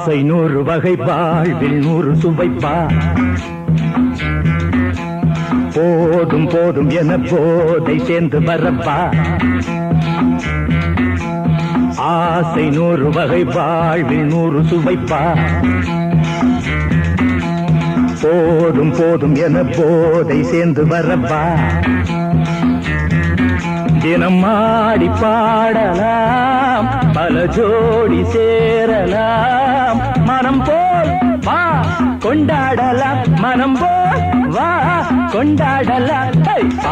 ஆசை 100 வகை வாழ்வில் 100 சுவைப்பா போதும் போதும் என போதை சேர்ந்து வரப்பா ஆசை 100 வகை வாழ்வில் 100 சுவைப்பா போதும் போதும் என போதை சேர்ந்து வரப்பா தினம் ஆடி பாடலாம் பல ஜோடி சேரலாம் மனம் போல் வா கொண்டாடலாம் மனம் போல் வா கொண்டாடலாம்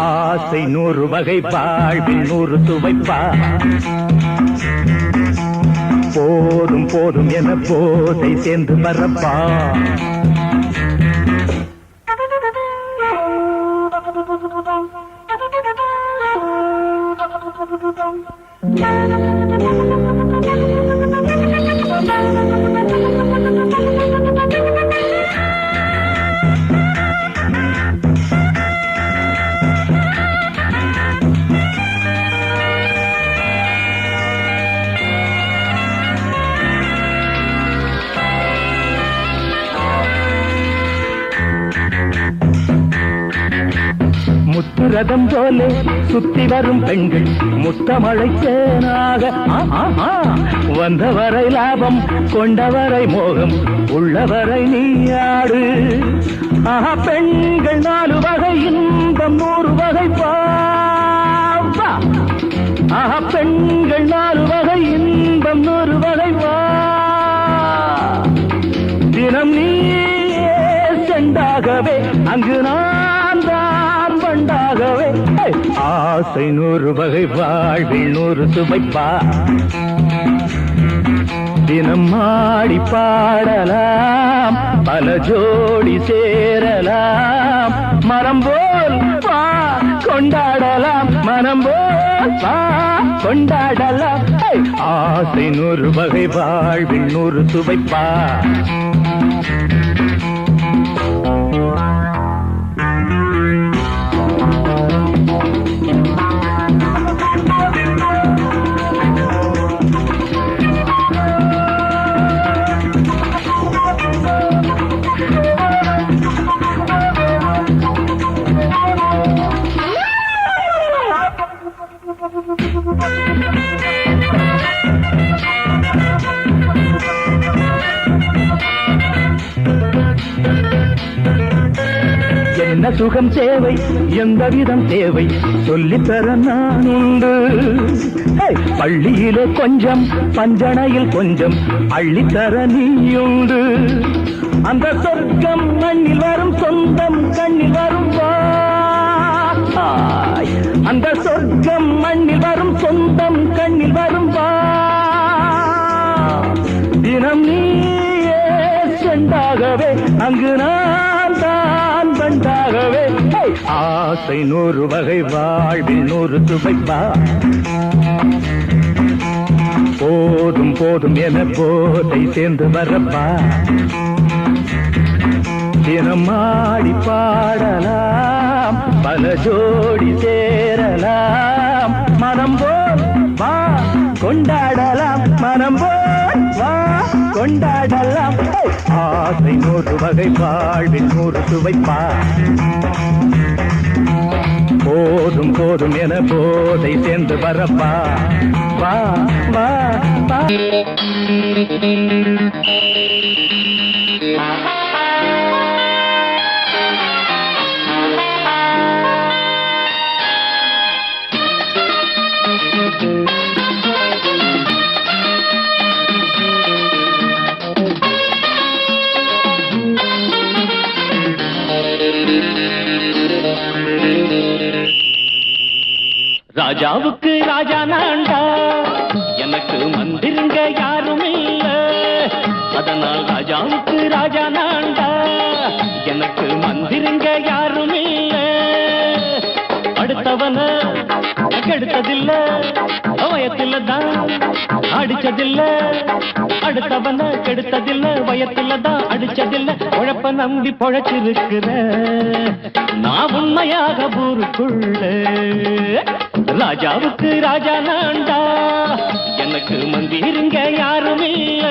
ஆசை 100 வகை வாழ்வில் 100 சுவைப்பா போதும் போதும் என போதை சேர்ந்து வரப்பா முத்துரதம் போலே சுத்தி வரும் பெண்கள் முத்தமழை தேனாக வந்தவரை லாபம் கொண்டவரை மோகம் உள்ளவரை நீயாடு பெண்கள் 4 வகை இன்பம் 100 வகை பாவா பெண்கள் 4 வகை இன்பம் 100 வகை வா தினம் நீயே செண்டாகவே அங்கு நான் தான் வண்டாகவே ஆசை 100 வகை வாழ்வில் 100 சுவைப்பா தினம் ஆடி பாடலாம் பல ஜோடி சேரலாம் மரம் போல் வா கொண்டாடலாம் மனம் போல் வா கொண்டாடலாம் ஆசை 100 வகை வாழ்வில் 100 சுவைப்பா என்ன சுகம் தேவை எந்த விதம் தேவை சொல்லித்தர நான் உண்டு பள்ளியிலே கொஞ்சம் பஞ்சனையில் கொஞ்சம் அள்ளித்தர நீயுண்டு அந்த சொர்க்கம் மண்ணில் வரும் சொந்தம் கண்ணில் வரும் அந்த சொர்க்கம் மண்ணில் வரும் சொந்தம் கண்ணில் வரும் தினம் நீயே செண்டாகவே அங்கு நான் தான் வண்டாகவே ஆசை 100 வகை வாழ்வில் 100 சுவைப்பா போதும் போதும் என போதை சேர்ந்து வரப்பா தினம் ஆடி பாடலாம் பல ஜோடி சேரலாம் மனம் போல் வா கொண்டாடலாம் மனம் போல் வா கொண்டாடலாம் ஆசை 100 வகை வாழ்வில் 100 சுவைப்பா போதும் போதும் என போதை சேர்ந்து வரப்பா வா வா வா ராஜாவுக்கு ராஜா நான்டா எனக்கு மந்திருங்க யாரும் இல்ல அதனால் ராஜாவுக்கு ராஜா நான்டா எனக்கு மந்திருங்க யாரும் இல்ல அடுத்தவன கெடுத்ததில்ல வயத்துல தான் அடிச்சதில்ல அடுத்தவன கெடுத்ததில்ல வயத்துல தான் அடிச்சதில்ல உழப்ப நம்பி பொழைச்சிருக்கிற நான் உண்மையாக ஊருக்குள்ள ராஜாவுக்கு ராஜா நான்டா எனக்கு மந்திருங்க யாரும் இல்ல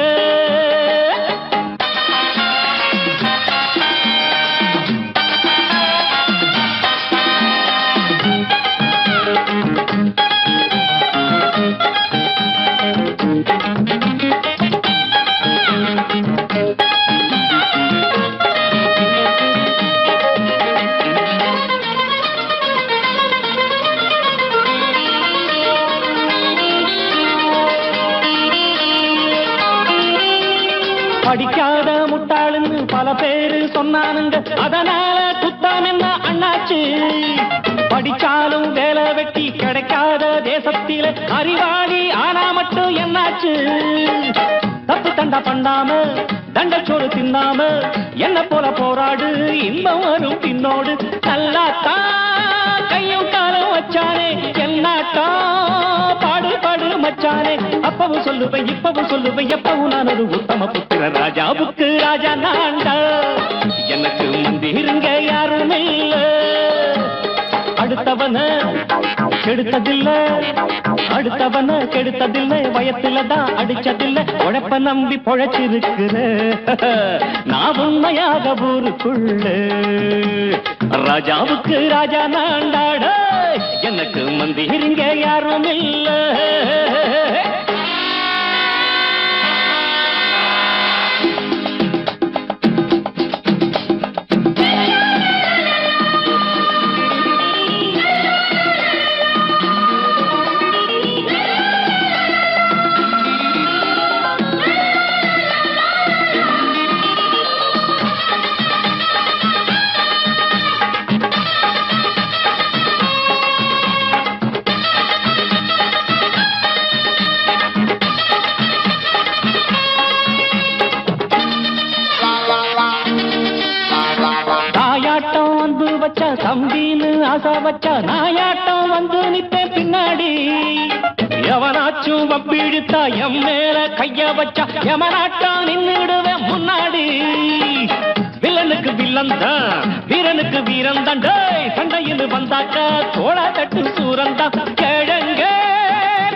படிக்காத முட்டாளுன்னு பல பேரு சொன்னானுங்க, அதனால குத்தம் என்ன அண்ணாச்சு? படிச்சாலும் வேலை வெட்டி கிடைக்காத தேசத்தில அறிவாளி ஆனா மட்டும் என்னாச்சு? தப்பு தண்டா பண்ணாம தண்டச்சோறு தின்னாம என்ன போல போராடு, இன்பம் வரும் பின்னோடு. நல்லாத்தா கையும் காலம் வச்சானே, என்னாட்டா பாடு பாடு மச்சானே. அப்பவும் சொல்லுவேன் இப்பவும் சொல்லுவேன், எப்பவும் நான் ஒரு உத்தம புத்திர. ராஜாவுக்கு ராஜா நான்டா, எனக்கு முந்திருங்க யாரும் இல்ல. அடுத்தவன கெடுத்ததில்லை, அடுத்தவன கெடுத்ததில்லை, வயத்துல தான் அடிச்சதில்லை. உழைப்ப நம்பி பொழைச்சிருக்கிற நான் உண்மையாக ஊருக்குள்ள. ராஜாவுக்கு ராஜா நாண்டாட, எனக்கு மந்திரிங்க யாரும் இல்ல. தம்பின்னு ஆசா வச்சா நாயாட்டம் வந்து நிப்பேன் பின்னாடி. எவனாச்சும் வப்பிழுத்தா எம் மேல கைய வச்சா எவனாட்டம் நின்னுடுவேன் முன்னாடி. வில்லனுக்கு வில்லன் தான், வீரனுக்கு வீரன் தான். சண்டையில் வந்தாக்கா தோளா தட்டு சூரன் தான். கிழங்க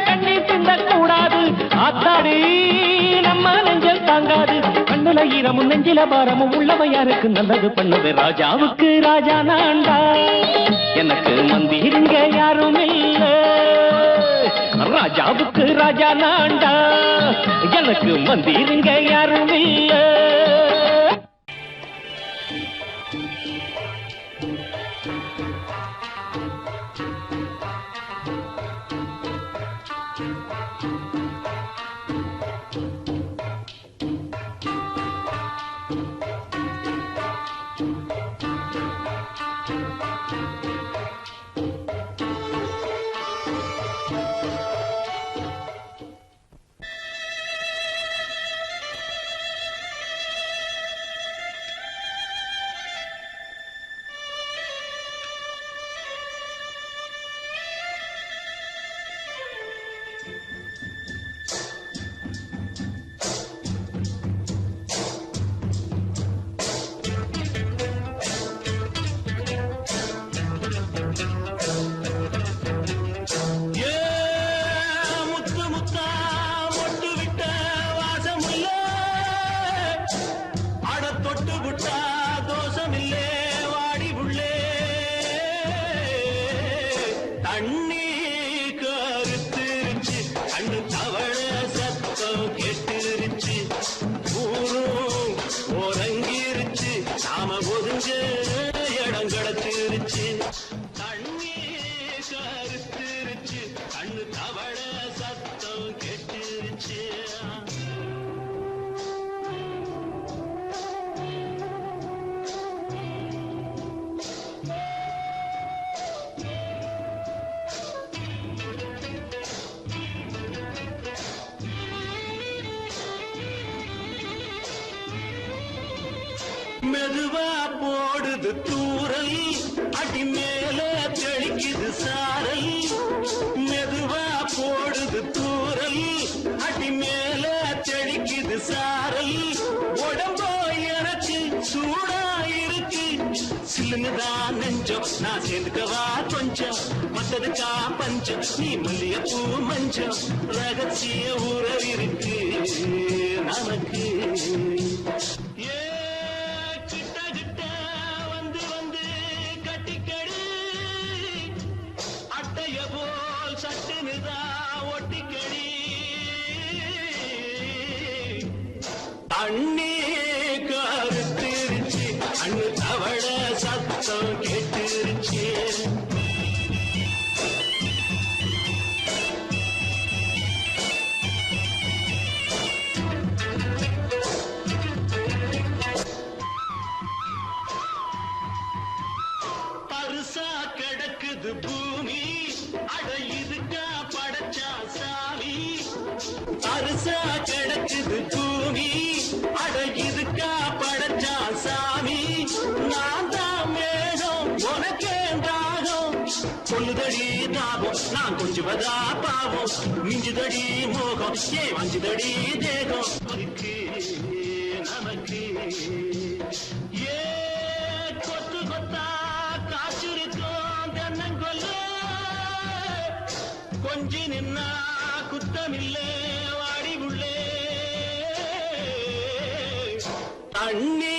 கண்ணி சிந்த கூடாது, ஆத்தாடி நம்ம நெஞ்சல் தாங்காது. கண்ணுல ஈரமும் நெஞ்சில பாரமும் உள்ளவ யாருக்கு நல்லது பண்ணுது. ராஜாவுக்கு ராஜா நான்டா, எனக்கு மந்திருங்க யாரும் இல்ல. ராஜாவுக்கு ராஜா நான்டா, எனக்கு மந்திருங்க யாரும் இல்ல. மெதுவா போடுது தூரல், அடி மேல தெளிக்குது சாரல். மெதுவா போடுது தூரல், அடி மேல தெளிக்குது சாரல். உடம்போ எனக்கு சூடா இருக்கு, சில்லுங்கதான் நெஞ்சம். நான் சேர்ந்துக்கவா கொஞ்சம், மத்ததுக்கா பஞ்சம். நீ மல்லிகைப்பூ மஞ்சம், ரகசிய உறவிருக்கு நமக்கு. அண்ணே கருத்திருச்சு, அண்ணு தவள சத்தம் கேட்டுருச்சு. தரிசா கிடக்குது பூமி அட இதுக்கா படைச்சா சாமி நான் தான் மேகம் உனக்கே தாகம் சொல்லுதடி தாபம் நான் கொஞ்சுவதா பாவம் மிஞ்சுதடி மோகம் ஏ வஞ்சுதடி தேகம் நமக்கு ஏ கொத்து கொத்தா காய்ச்சிருக்கோம் தென்னங்கொல்ல கொஞ்சி நின்னா குத்தமில்லே வாடி உள்ளே தண்ணி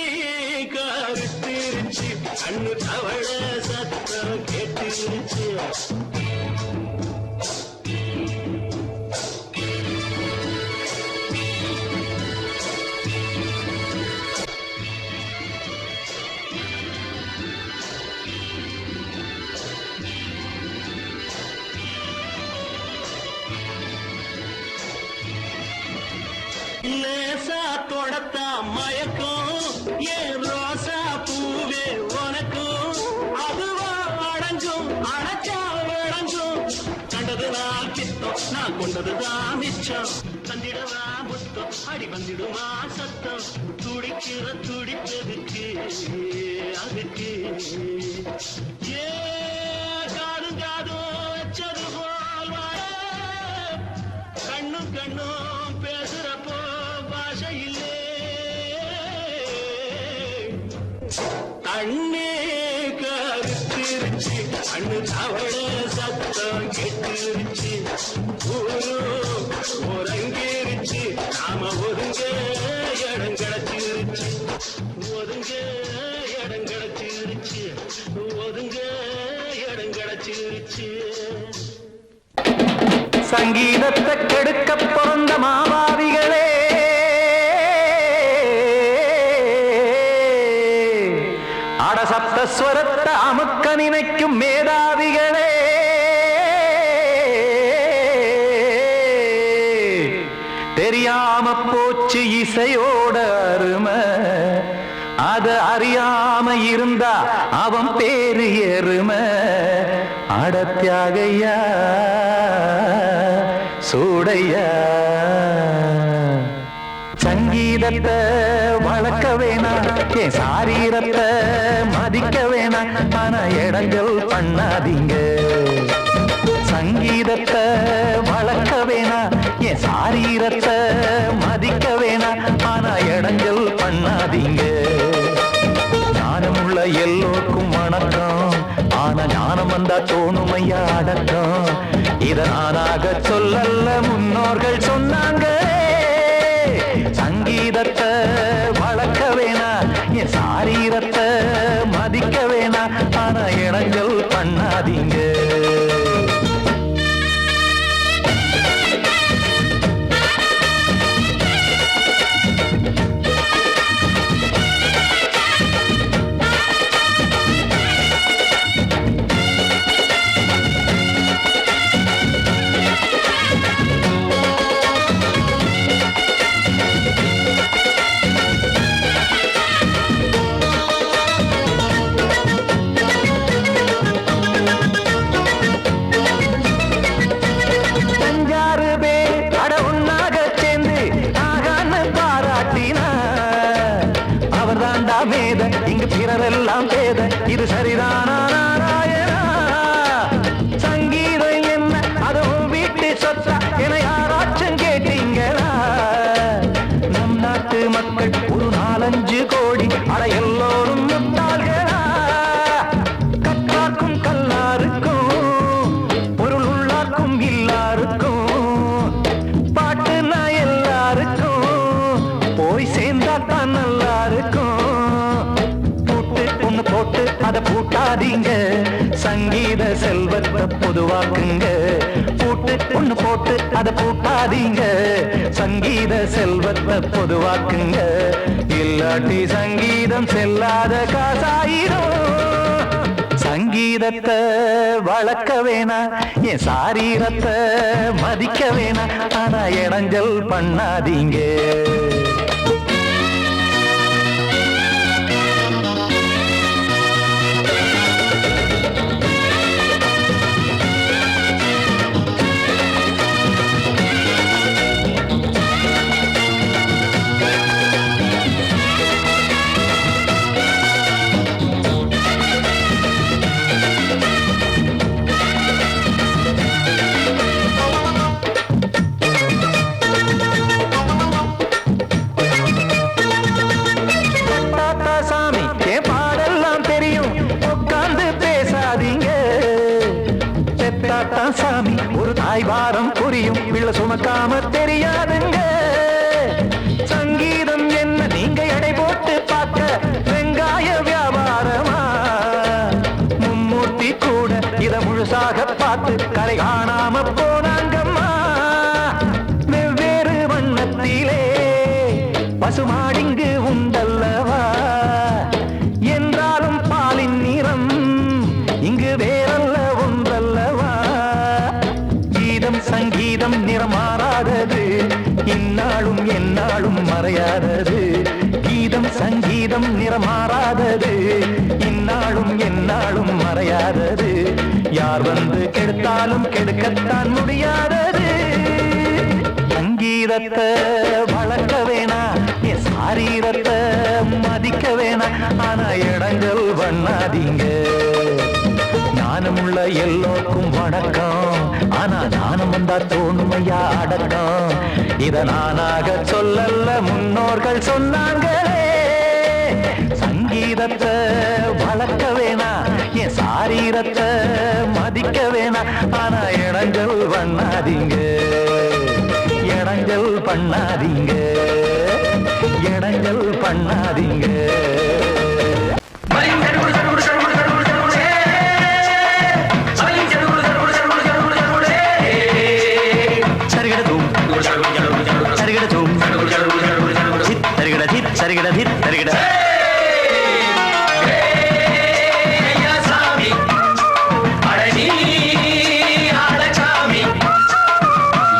கருத்திருச்சு கண்ணு தவள சத்தம் கேட்டுருச்சு லேசா தொடத்தா மயக்கும் ஏன் ரோசா பூவே உனக்கும் அதுவா அடங்கும் அடைச்சா விளங்கும் கண்டதுதான் பித்தம் நான் கொண்டதுதான் மிச்சம் தந்திடவா புத்தம் அடி வந்திடுமா சத்தம் துடிக்கிற துடிப்பதுக்கு அதுக்கு ஏ காதும் காதும் வச்சது போல் வாழ கண்ணும் கண்ணும் பேசுறப்போ பாஷை இல்லே தண்ணே கருத்திருச்சு கண்ணு தவள சத்தம் கெட்டுருச்சு ஒருங்கிருச்சு நாம ஒதுங்க இடம் கிடைச்சிருச்சு ஒதுங்க இடம் கிடைச்சிருச்சு ஒதுங்க இடம் கிடைச்சிருச்சு சங்கீதத்தை கெடுக்க பிறந்த மாபாவிகளே அடசப்தஸ்வரத்தை அமுக்க நினைக்கும் மேதாவிகளே தெரியாம போச்சு இசையோட அருமை அத அறியாம இருந்தா அவன் பேரு எருமை அடத்தியாகையா சூடையா சங்கீதத்தை வளர்க்க வேணாம் என் சாரீரத்தை மதிக்க வேணாம் ஆனா இடங்கள் பண்ணாதீங்க சங்கீதத்தை வளர்க்க வேணாம் என் சாரீரத்தை மதிக்க வேணாம் ஆனா இடங்கள் பண்ணாதீங்க ஞானமுள்ள எல்லோருக்கும் வணக்கம் ஆனா ஞானம் வந்தா தோணுமையா அடக்கம் இத நானாக சொல்லல்ல முன்னோர்கள் சொன்னாங்க சங்கீதத்தை வளர்க்க வேணா என் சாரீரத்தை மதிக்க வேணா ஆனா இடங்கள் பண்ணாதீங்க இங்கு பிறரெல்லாம் பேத இது சரிதானா நாராயணா சங்கீதம் என்ன அதுவும் வீட்டு சொத்தா என யாராச்சும் கேட்டீங்களா நம் நாட்டு மக்கள் ஒரு 4-5 கோடி அட எல்லோரும் முட்டாள்களா கற்றார்க்கும் கல்லாருக்கும் பொருள் உள்ளார்க்கும் இல்லாருக்கும் பாட்டுனா எல்லாருக்கும் போய் சேர்ந்தா தான் நல்லா இருக்கும் போட்டு அத பூட்டாதீங்க சங்கீத செல்வத்தை பொதுவாக்குங்க ஒண்ணு போட்டு அத பூட்டாதீங்க சங்கீத செல்வத்தை பொதுவாக்குங்க இல்லாட்டி சங்கீதம் செல்லாத காசாயிரும் சங்கீதத்தை வளர்க்க வேணா என் சாரீரத்தை மதிக்க வேணா ஆனா இடைஞ்சல் பண்ணாதீங்க நாம தெரியாதுங்க. சங்கீதம் என்ன நீங்க எடை போட்டு பார்க்க வெங்காய வியாபாரமா? மும்மூர்த்தி கூட இத முழுசாக பார்த்து கரை காணாம போனாங்கம்மா. வெவ்வேறு வண்ணத்திலே பசுமாடிங்கு உண்டல்லவா? என்றாலும் பாலின் நிறம் இங்கு வேறல்ல ஒன்றல்லவா? கீதம் சங்கீதம் நிறமாறாதது, இந்நாளும் எந்நாளும் மறையாதது. கீதம் சங்கீதம் நிறமாறாதது, இந்நாளும் எந்நாளும் மறையாதது. யார் வந்து கெடுத்தாலும் கெடுக்கத்தான் முடியாதது. சங்கீதத்தை வளர்க்க வேணா, என் சாரீரத்தை மதிக்க வேணா. ஆனா இடங்கள் பண்ணாதீங்க. ஞானமுள்ள எல்லோருக்கும் வணக்கம், ஆனா ஞானம் வந்தா தோணுமையா அடக்கம். இத நானாக சொல்லல்ல, முன்னோர்கள் சொன்னாங்களே. சங்கீதத்தை வளர்க்க வேணா, என் சாரீரத்தை மதிக்க வேணா. ஆனா இடங்கள் பண்ணாதீங்க, இடங்கள் பண்ணாதீங்க, இடங்கள் பண்ணாதீங்க.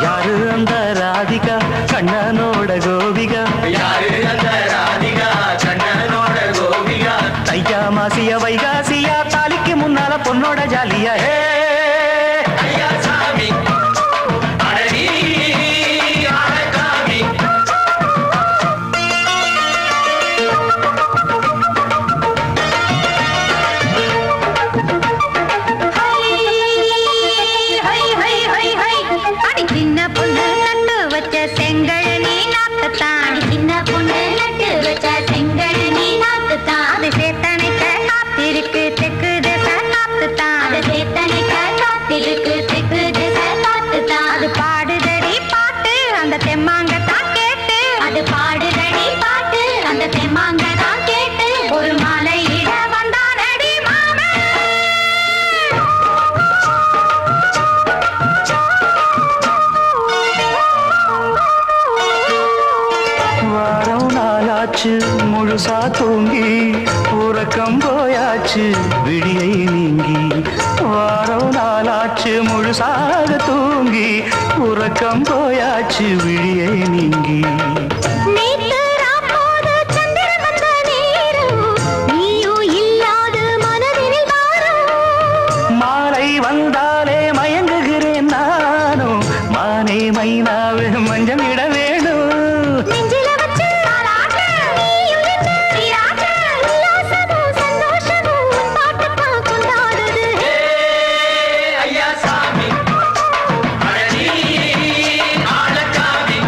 யாரு அந்த ராதிகா கண்ணனோட கோபிகா? யாரு அந்த ராதிகா கண்ணனோட கோபிகா? தையா மாசிய வைகாசியா தாலிக்கு முன்னால பொண்ணோட ஜாலியா? ஐயா சாமி அடடி ஆடகாமி. சின்ன பொண்ணு நட்டு வச்ச செங்கல் நீ நாக்குத்தான். சின்ன பொண்ணு நட்டு வச்ச செங்கல் நீ நாக்குத்தான். அது சேத்தனைக்க காத்திருக்கு தெற்கு திசை காத்துத்தான். அது சேத்தனைக்க காத்திருக்கு தெற்கு திசை காத்துத்தான். அது பாடுதடி பாட்டு அந்த தெம்மாங்கத்தான் கேட்டு. அது பாடுதடி பாட்டு அந்த தெம்மாங்கத்தான் கேட்டு. ஒரு மாலையிட வந்தானடி மாமன். வாரம் நாளாச்சு முழுசா தூங்கி, உறக்கம் போயாச்சு விடியை நீங்கி. வாரம் நாளாச்சு முழுசாக தூங்கி, உறக்கம் போயாச்சு விடியை நீங்கி. நேத்து ராப்போது சந்திரன் வந்த நேரம், நீயும் இல்லாது மனதினில் வாரம். மாலை வந்தாலே மயங்குகிறேன் நானும், மானே மைனாவே மஞ்சம் இட வேணும். நெஞ்சில வச்சு தாலாட்டு, நீயும் நின்று நீராட்டு. உல்லாசமும் சந்தோஷமும் உன் பாட்டுத்தான் கொண்டாடுது. ஐயா சாமி அடடி ஆடகாமி.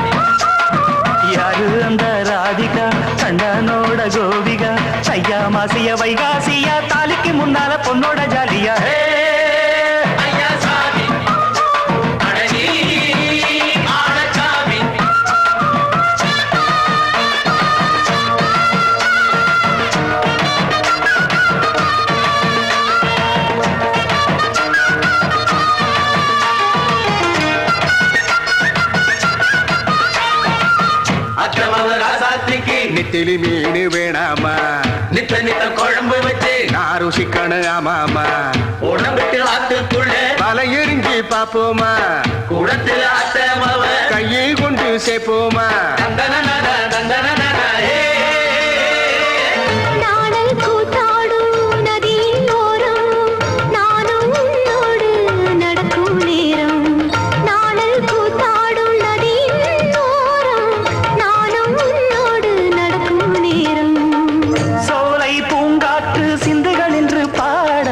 யாரு அந்த ராதிகா கண்ணனோட கோபிகா? தையா மாசிய வைகாசியா தாலிக்கு முன்னால பொண்ணோட ஜாலியா? ஐயா சாமி அடடி ஆடகாமி. அக்கிரமவ ராசாத்திக்கு நெத்திலி மீன் வேணாமா? நித்த நித்த குழம்பு வச்சு நான் ருசிக்கணும் ஆமாமா. உடம்புக்கு ஆத்துக்குள்ள பல எரிஞ்சு பாப்போமா? குடத்துல ஆத்தமவ கையை கொண்டு சேர்ப்போமா? தந்தன தந்தன நாணல் கூத்தாடும் நதியின் ஓரம், நானும் உன்னோடு நடக்கும் நேரம். நாணல் கூத்தாடும் நதியின் ஓரம், நானும் உன்னோடு நடக்கும் நேரம். சோலை பூங்காற்று சிந்துகள் என்று பாட,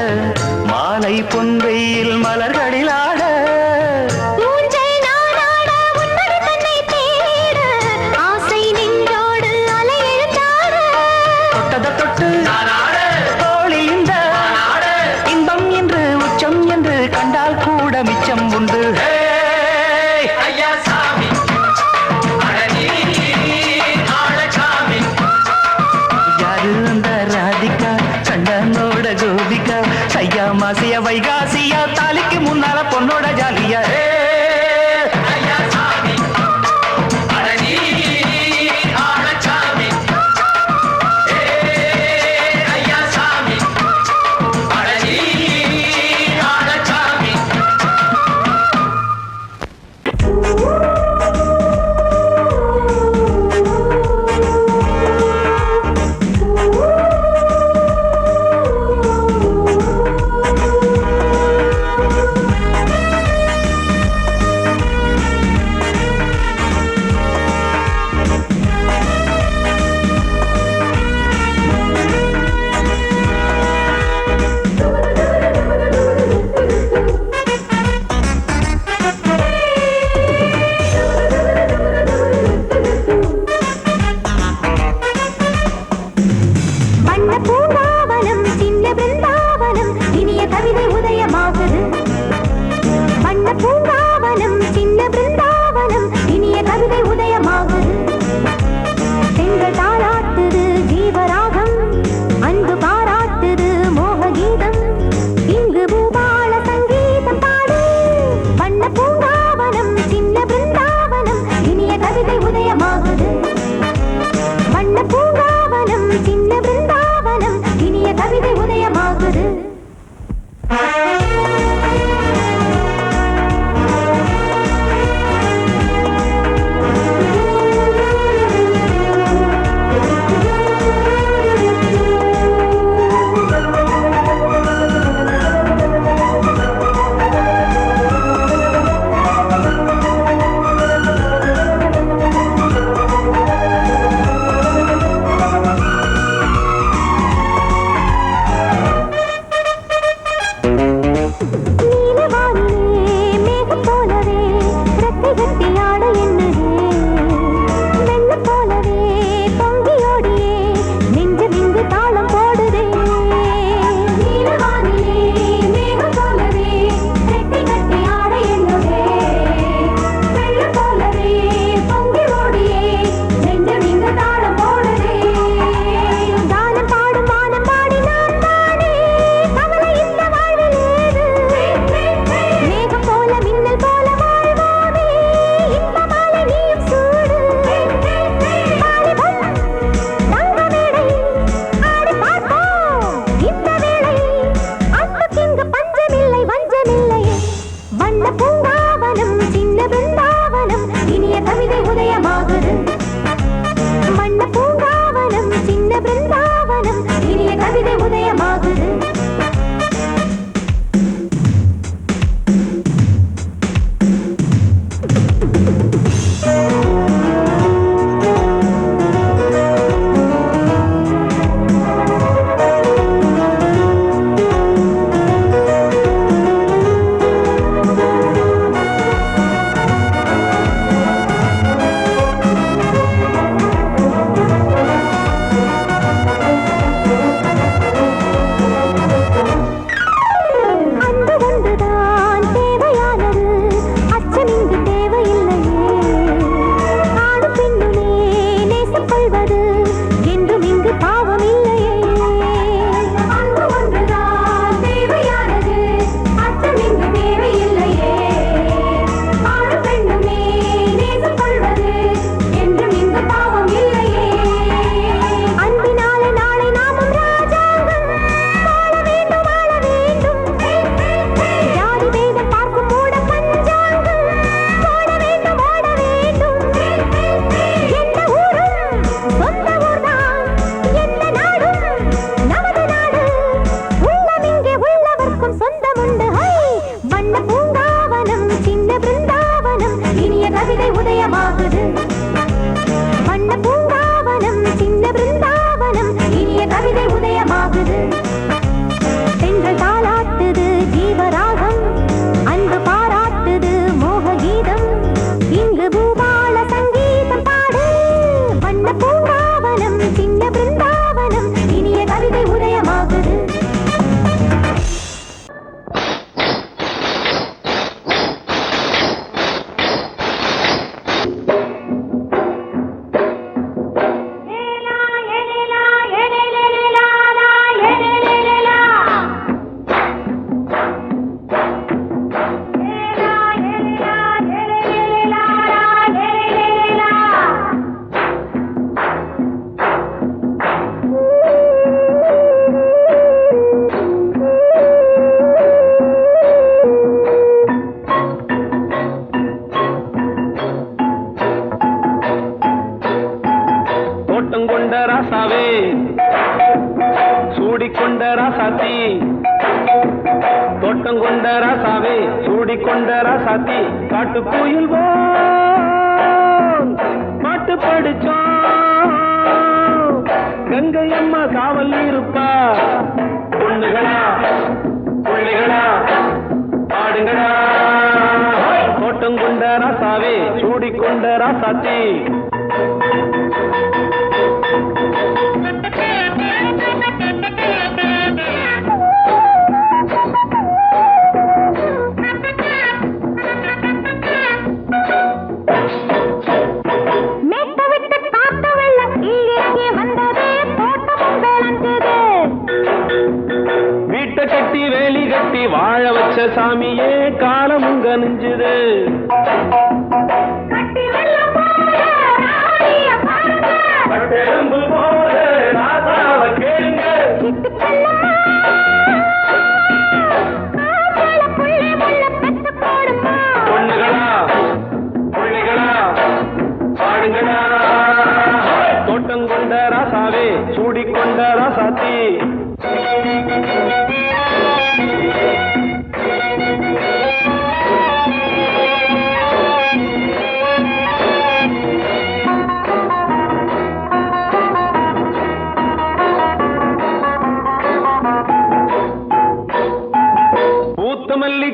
மாலை பொன்வெயில் மலர்களில் ஆட. ஊஞ்சல் நானாட உன்மடி தன்னை தேட, ஆசை நின்றோடு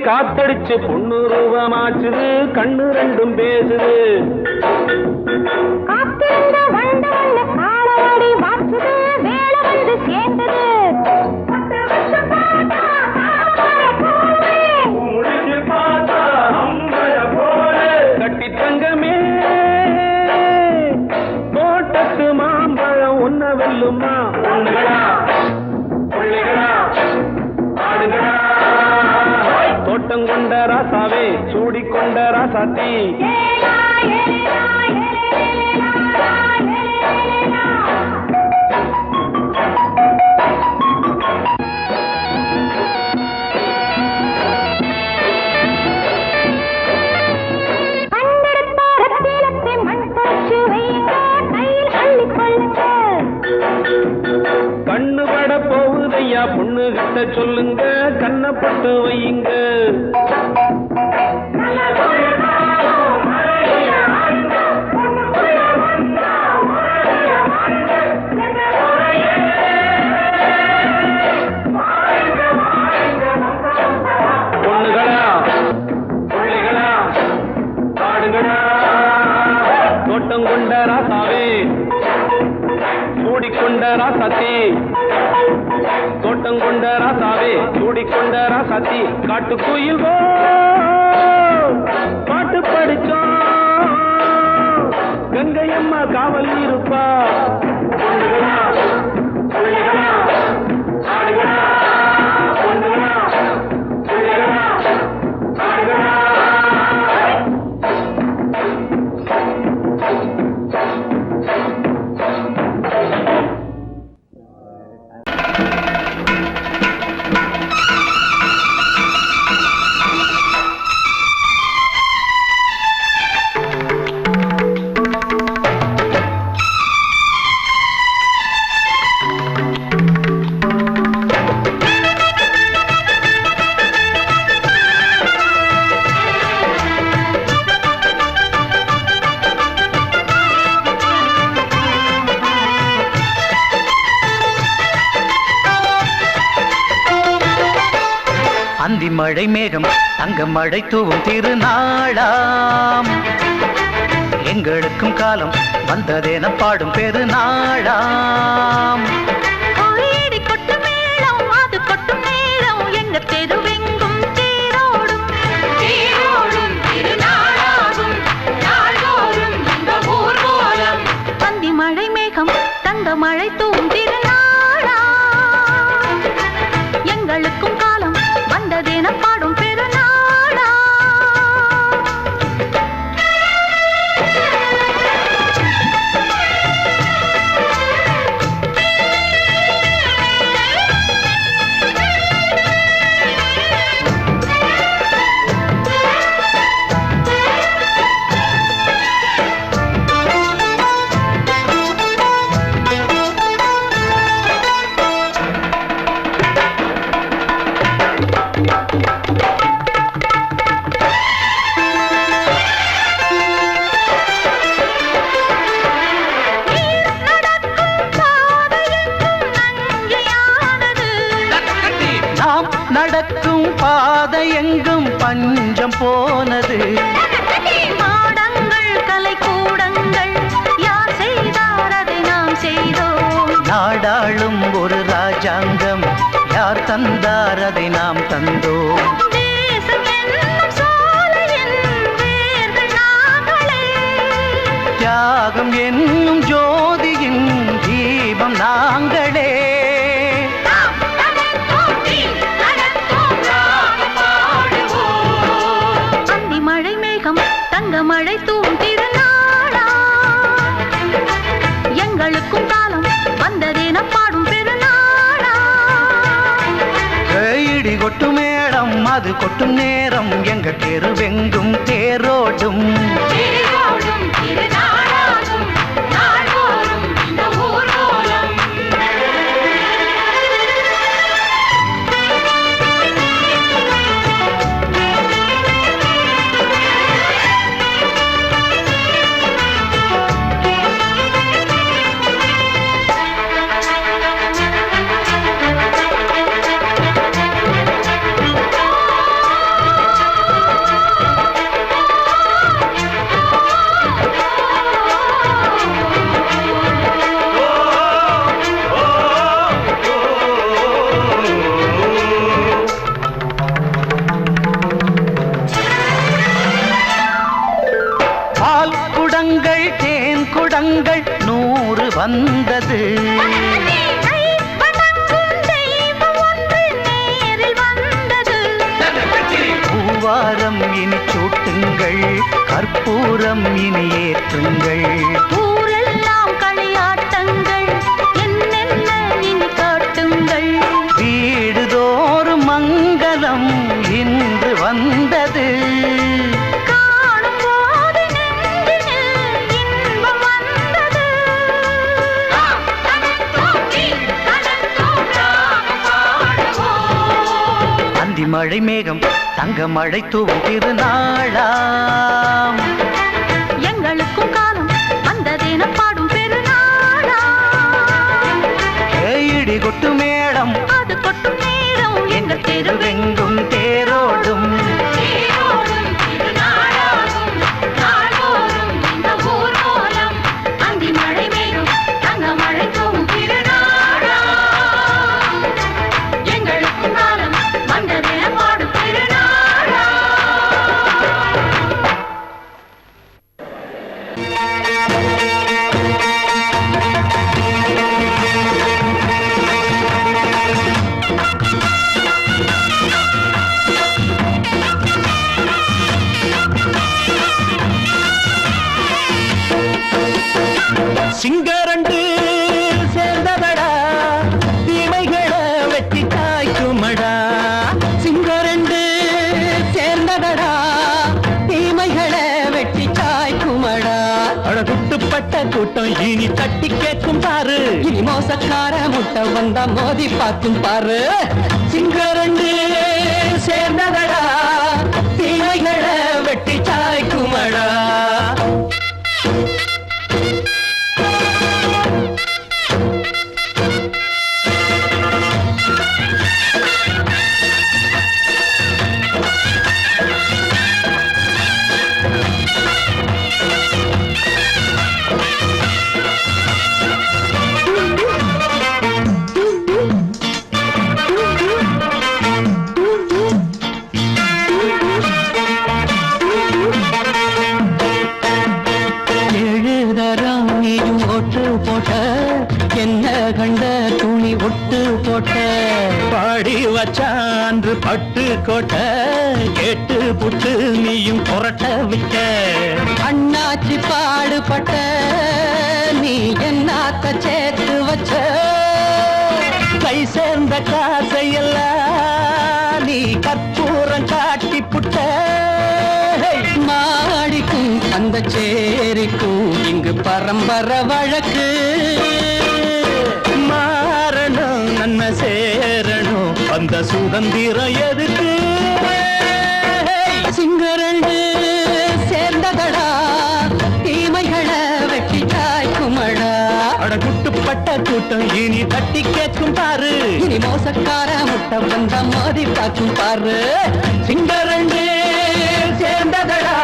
காத்தடிச்சு பொண்ணு ரூபமாச்சுது கண்ணு ரெண்டும் பேசுது காத்திருந்த வண்டு வந்து காலவாடி வாச்சுது வேலை வந்து சேர்ந்தது கட்டி தங்கமே தோட்டத்து மாம்பழம் ஒன்ன வெல்லுமா தோட்டம் கொண்ட ராசாவே சூடிக்கொண்ட ராசாத்தி கண்ணு பட போகுதையா பொண்ணு கிட்ட சொல்லுங்க கண்ணப்பட்டு வையுங்க பொண்ணுகளா பிள்ளைகளா பாடுங்களா தோட்டம் கொண்ட ராசாவே சூடிக்கொண்ட ராசாத்தி தோட்டம் கொண்ட ராசாவே சூடிக்கொண்ட ராசாத்தி காட்டுக்குயில் பாட்டு படிச்சோம் கங்கையம்மா காவல் இருப்பா பொண்ணுகளா பிள்ளைகளா ஆடுகளா பொண்ணுகளா பிள்ளைகளா ஆடுகளா அந்தி மழை மேகம் தங்க மழை தூவும் திருநாளாம் எங்களுக்கும் காலம் வந்ததென பாடும் பெருநாளாம் கோயிடி கொட்டு மேளம் அது கொட்டும் நேரம் எங்க தெருவெங்கும் தேரோடும் தேரோடும் திருநாளாகும் நாள்தோறும் இந்த ஊர்வலம் அந்தி மழை மேகம் தங்க மழை தூவும் திருநாளா எங்களுக்கும் காலம் வந்ததென பாடும் பெருநாளா நடக்கும் பாதை எங்கும் பஞ்சம் போனது மாடங்கள் கலை கூடங்கள் யார் செய்தார் அதை நாம் செய்தோம் நாடாளும் ஒரு ராஜாங்கம் யார் தந்தார் அதை நாம் தந்தோம் தேசம் என்னும் சோலையின் வேர்கள் நாங்களே தியாகம் என்னும் ஜோதியின் தீபம் நாங்களே அந்தி மழை மேகம் தங்க மழை தூவும் திருநாளா எங்களுக்கும் காலம் வந்ததென பாடும் பெருநாளா இடி கொட்டு மேடம் அது கொட்டும் நேரம் எங்க தெருவெங்கும் தேரோடும் தேரோடும் திருநாளாகும் நாள்தோறும் இந்த ஊர்வலம் தெய்வங்கள் 100 வந்தது. பூவாரம் இனி சூட்டுங்கள், கற்பூரம் இனி ஏற்றுங்கள். ஊரெல்லாம் களியாட்டங்கள், என்னென்ன இனி காட்டுங்கள். வீடுதோறும் மங்களம் இன்று வந்தது. மழை மேகம் தங்க மழை தூவும் திருநாளாம். எங்களுக்கும் காலம் வந்ததென பாடும் பெருநாளாம். இடி கொட்டு மேளம் அது கொட்டும் நேரம் எங்கள் தெருவெங்கும் தேரோடும். மழை மேகம் தங்க மழை தூவும் திருநாளாம். எங்களுக்கும் காலம் வந்ததென பாடும் சிங்கரண்டு சேர்ந்ததடா, தீமைகளை வெட்டி காய்க்குமடா. சிங்கரண்டு சேர்ந்ததடா, தீமைகளை வெட்டி காய்க்குமடா. அழகுட்டுப்பட்ட கூட்டம் இனி தட்டி கேட்கும் பாரு. இனி மோசக்கார முட்டை வந்தா மோதி பார்க்கும் பாரு. சிங்கரண்டு சேர்ந்ததடா, தீமைகளை வெட்டி காய்க்குமடா. என்ன கண்ட துணி ஒட்டு போட்ட, பாடி வச்சான்று பட்டு கோட்ட, கேட்டு புட்டு நீயும் புரட்ட விட்ட. அண்ணாச்சி பாடுபட்ட நீ என்னாத்த சேர்த்து வச்ச. கை சேர்ந்த காசையெல்லாம் நீ கற்பூரம் காட்டி புட்ட. மாடிக்கும் அந்த சேரிக்கும் இங்கு பரம்பரை வழக்கு. மாறணும் நன்மை சேரணும், அந்த சுதந்திரம் எதுக்கு? சிங்கரண்டு சேர்ந்ததடா, தீமைகளை வெட்டி காய்க்குமடா. அடகுட்டுப்பட்ட கூட்டம் இனி தட்டி கேட்கும் பாரு. இனி மோசக்கார முட்டை வந்த மோதி பார்க்கும் பாரு. சிங்கரண்டு சேர்ந்ததடா,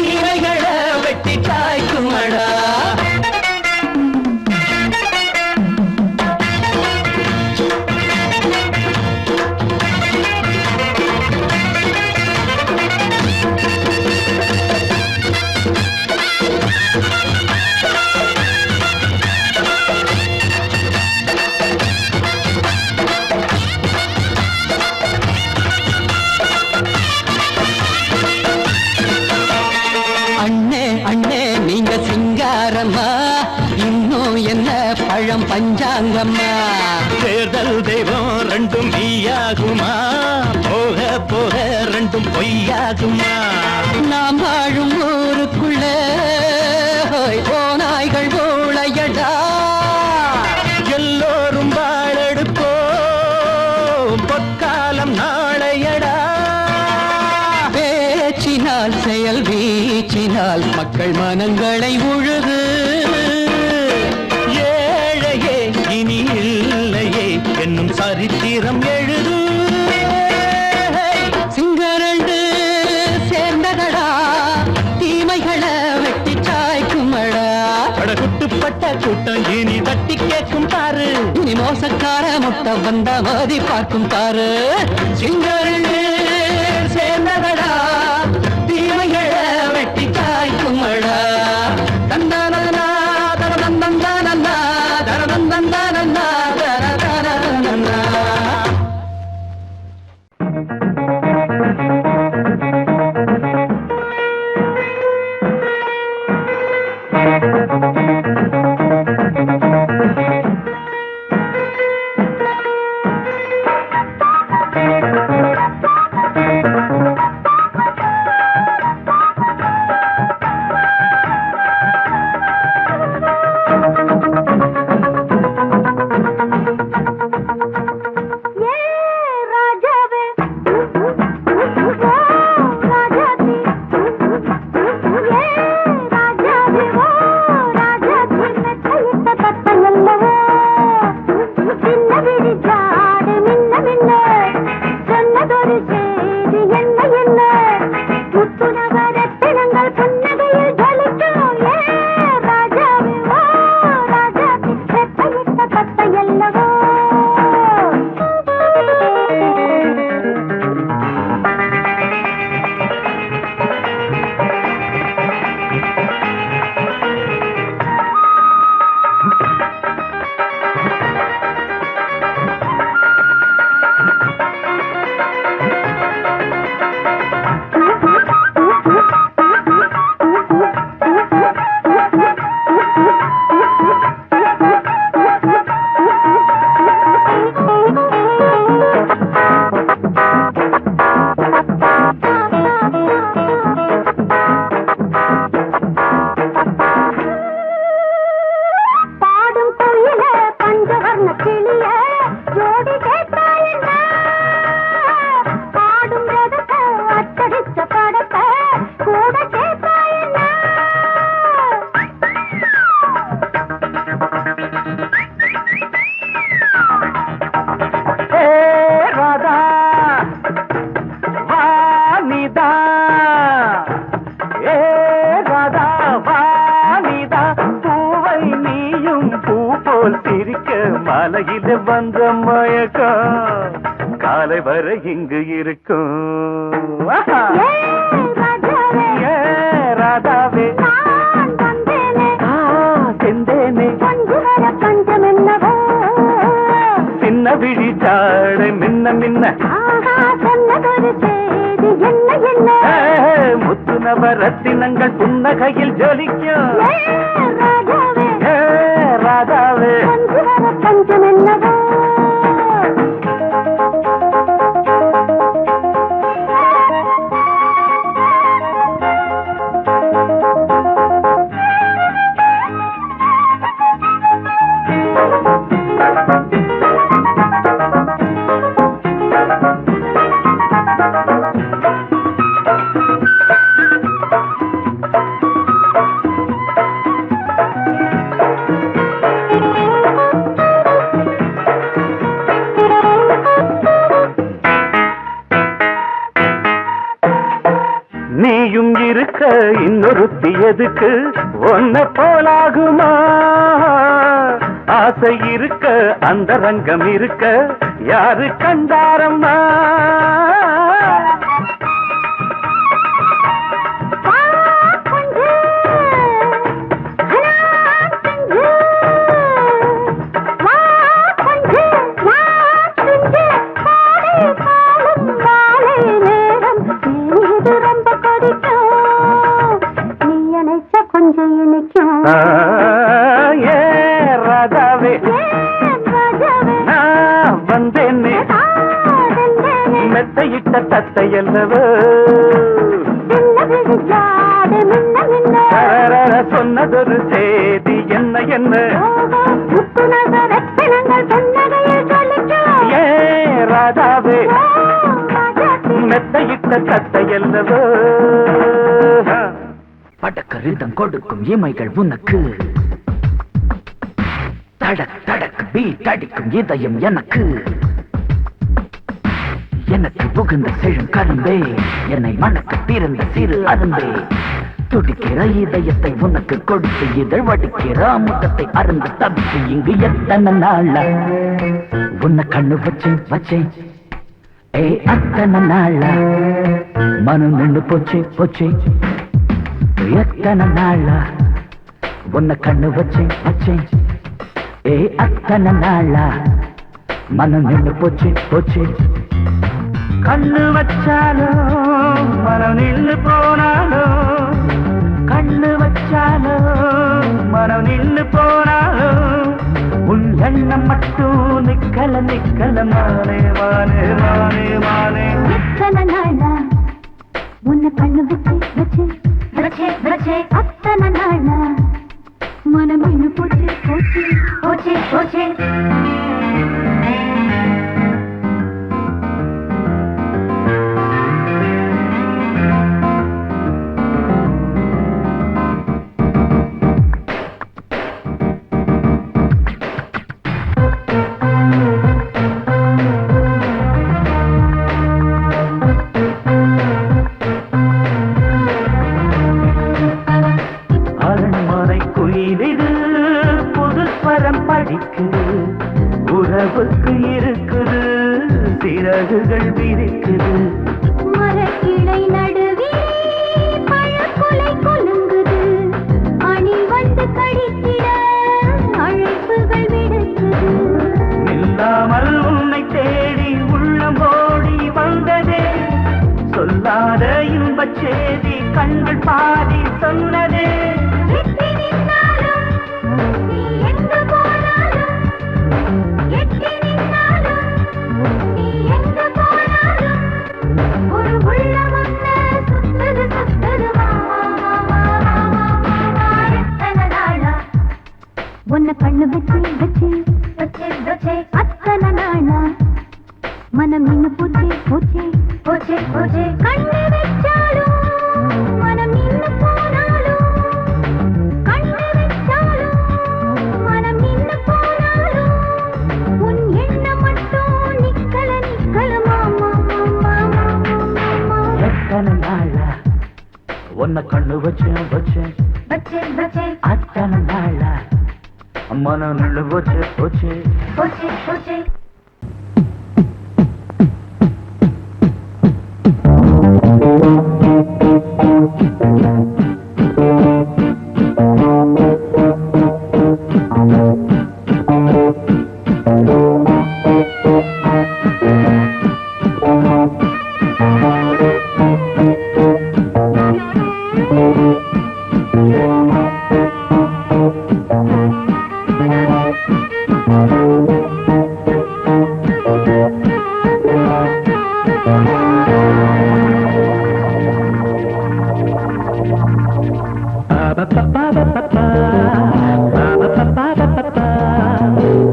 தீமைகளை வெட்டி காய்க்குமடா. பழம் பஞ்சாங்கம்மா. தேர்தல் தெய்வம் ரெண்டும் மெய்யாகுமா, போக போக ரெண்டும் பொய்யாகுமா. நாம் வாழும் ஊருக்குள்ள ஓநாய்கள் ஊழையடா. எல்லோரும் வாழெடுப்போம், பொற்காலம் நாளையடா. பேச்சினால் செயல் வீச்சினால் மக்கள் மனங்களை உழுது. இனி இல்லையே என்னும் சரித்திரம் எழுது. சிங்கரண்டு சேர்ந்ததடா, தீமைகளை வெட்டி சாய்க்குமடா. அடகுட்டுப்பட்ட கூட்டம் இனி தட்டி கேட்கும் பாரு. இனி மோசக்கார முட்டை வந்த மோதி பார்க்கும் பாரு. சிங்கரண்டு சேர்ந்ததடா, தீமைகளை வெட்டி சாய்க்குமடா. தந்தானா மாலையில வந்த மயக்கம் காலை வரை இங்கு இருக்கும் ராதாவே செந்தேனே சின்ன விழி சாடை மின்ன மின்ன முத்து நவரத்தினங்கள் புன்னகையில் ஜொலிக்கும் ராதாவே பஞ்சம் என்னவோ நீயும் இருக்க இன்னொருத்தி எதுக்கு ஒன்ன போலாகுமா ஆசை இருக்க அந்த ரங்கம் இருக்க யாரு கண்டாரம்மா ராதாவே நான் வந்தேனே மெத்தையிட்ட தத்தையல்லவோ சொன்னதொரு செய்தி என்ன என்ன ஏ ராதாவே மெத்தையிட்ட தத்தையல்லவோ படக்கரிதம் கொடுக்கும் இமைகள் உனக்கு தடக் தடக் பீட் அடிக்கும் இதயம் எனக்கு எனக்கு புகுந்த செழும் கரும்பே என்னை மணக்க பிறந்த சிறு அரும்பே துடிக்கிற இதயத்தை உனக்கு கொடுத்து இதழ் வடிக்கிற முகத்தை அருந்து தவித்து இங்கு எத்தனை நாள உன்னை கண்ணு வச்சேன் வச்சேன் ஏ அத்தனை நாள மனம் நின்று போச்சு போச்சு எத்தனை நாளா உன்னை கண்ணு வச்சேன் வச்சேன் ஏ அத்தனை நாளா மனம் நின்று போச்சு போச்சு கண்ணு வச்சாலும் மனம் நின்று போனாலும் கண்ணு வச்சாலும் நிக்கல மானே மானே மானே மானே எத்தனை நாளா உன்னை கண்ணு வச்சு வச்சு வச்சே வச்சே அத்தனை நாளா மனம் இன்னும் போச்சு போச்சு போச்சே போச்சே உறவுக்கு இருக்குது சிறகுகள் விரிக்குது மரக்கிளை நடுவே பழக்குலை கொலுங்குது அணி வந்து கடித்திட அழைப்புகள் விடுக்குது இல்லாமல் உன்னை தேடி உள்ளம் ஓடி வந்ததே சொல்லாத இன்பச் செய்தி கண்கள் பாதி சொன்னதே உன்னை கண்ணு வச்சு வச்சு வச்சே வச்சே அத்தனை நாளா மனம் நின்னு போச்சே போச்சே போச்சே போச்சே கண்ணு வச்சாலும் மனம் நின்னு போனாலும் கண்ணு வச்சாலும் மனம் நின்னு போனாலும் உன் எண்ணம் மட்டும் நிக்கல நிக்கல மாமா மாமா மாமா எத்தனை நாளா உன்னை கண்ணு வச்சு வச்சு வச்சே வச்சே அத்தனை நாளா மனம் நின்னு போச்சு போச்சு போச்சே போச்சே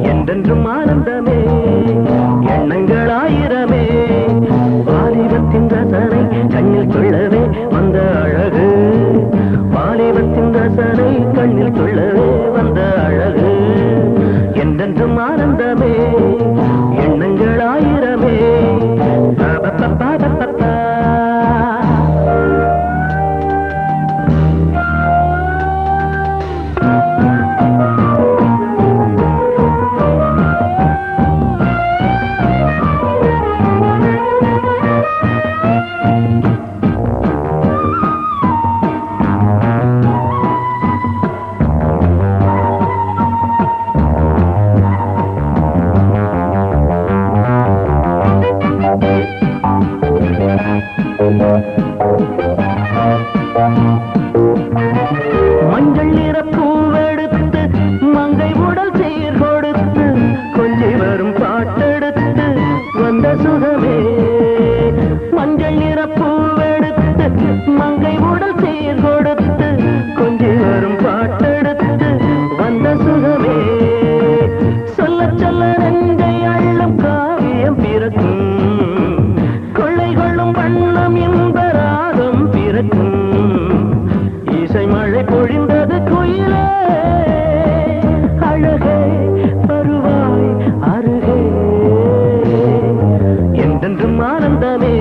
என்றென்றும் ஆனந்தமே எண்ணங்கள் ஆயிரமே வாலிபத்தின் ரசனை கண்ணில் கொள்ளவே வந்த அழகு வாலிபத்தின் ரசனை கண்ணில் கொள்ளவே வந்த அழகு என்றென்றும் ஆனந்தமே எண்ணங்கள் ஆயிரமே மஞ்சள் நிற பூவெடுத்து மங்கை உடல் சீர் கொடுத்து கொஞ்சி வரும் பாட்டெடுத்து வந்த சுகமே மஞ்சள் நிற பூவெடுத்து மங்கை உடல் சீர் கொடுத்து கொஞ்சி வரும் பாட்டெடுத்து வந்த சுகமே சொல்ல சொல்ல நெஞ்சை அள்ளும் காவியம் பிறக்கும் கொள்ளை கொள்ளும் வண்ணம் என்ப ராகம் பிறக்கும் இசை மழை பொழிந்தது குயிலே அழகே வருவாய் அருகே என்றென்றும் ஆனந்தமே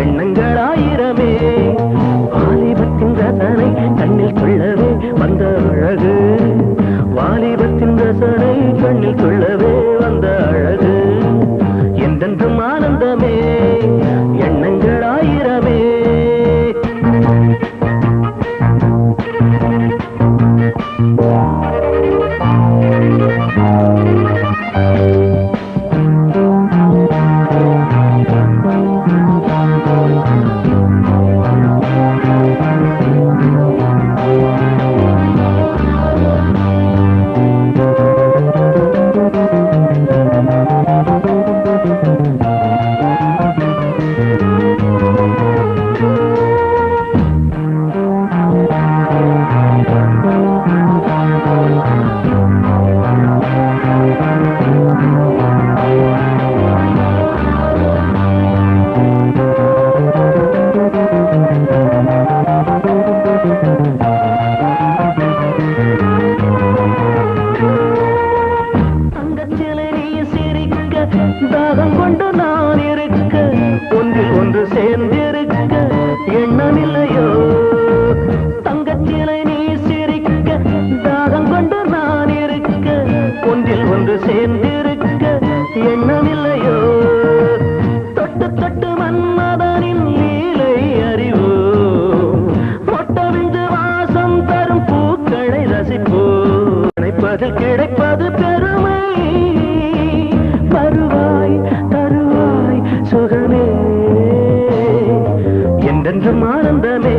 எண்ணங்கள் ஆயிரமே வாலிபத்தின் ரசனை கண்ணில் கொள்ளவே வந்த அழகு வாலிபத்தின் ரசனை கண்ணில் கொள்ளவே வந்த அழகு என்றென்றும் ஆனந்தமே எண்ணங்கள் ஆயிரமே பதில் கிடைப்பது பெருமை வருவாய் தருவாய் சுகமே என்றென்றும் ஆனந்தமே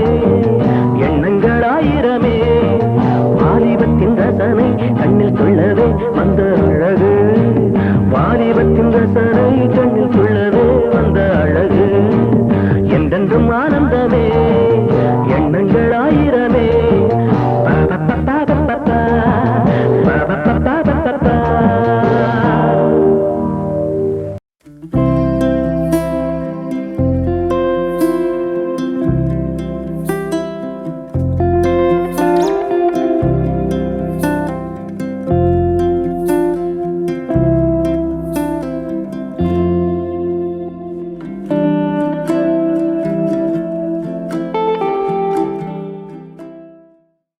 எண்ணங்கள் ஆயிரமே வாலிபத்தின் ரசனை கண்ணில் சொல்லவே வந்த அழகு வாலிபத்தின் ரசனை கண்ணில் சொல்லவே வந்த அழகு என்றென்றும் ஆனந்தமே